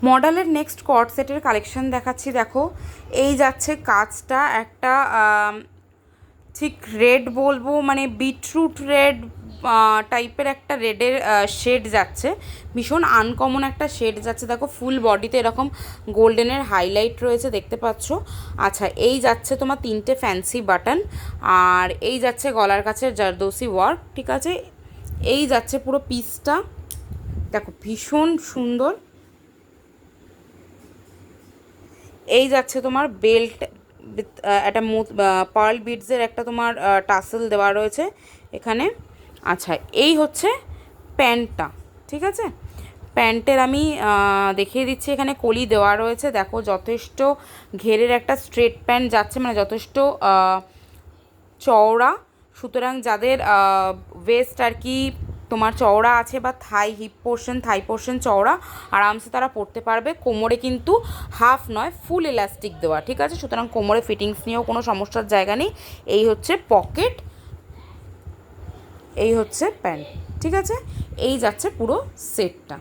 মডেলের next cord সেটের collection দেখাচ্ছি। দেখো এই যাচ্ছে কাজটা একটা ঠিক রেড বলবো, মানে বিটরুট রেড টাইপের একটা রেডের শেড যাচ্ছে, ভীষণ আনকমন একটা শেড যাচ্ছে। দেখো ফুল বডিতে এরকম গোল্ডেনের হাইলাইট রয়েছে, দেখতে পাচ্ছ। আচ্ছা, এই যাচ্ছে তোমার 3টে ফ্যান্সি বাটন, আর এই যাচ্ছে গলার কাছে জারদৌসি ওয়ার্ক, ঠিক আছে। এই যাচ্ছে পুরো পিসটা, দেখো ভীষণ সুন্দর। এই যাচ্ছে তোমার বেল্ট, একটা পার্ল বিডসের একটা তোমার টাসেল দেওয়া রয়েছে এখানে। আচ্ছা, এই হচ্ছে প্যান্টটা, ঠিক আছে। প্যান্টের আমি দেখিয়ে দিচ্ছি, এখানে কলি দেওয়া রয়েছে। দেখো যথেষ্ট ঘেরের একটা স্ট্রেট প্যান্ট যাচ্ছে, মানে যথেষ্ট চওড়া। সুতরাং যাদের ওয়েস্ট আর কি তোমার চওড়া আছে, বা থাই পোর্শন চওড়া, আরামসে তারা পরতে পারবে। কোমরে কিন্তু হাফ নয়, ফুল এলাস্টিক দেওয়া, ঠিক আছে। সুতরাং কোমরে ফিটিংস নিয়েও কোনো সমস্যার জায়গা নেই। এই হচ্ছে পকেট, এই হচ্ছে প্যান্ট, ঠিক আছে। এই যাচ্ছে পুরো সেটটা।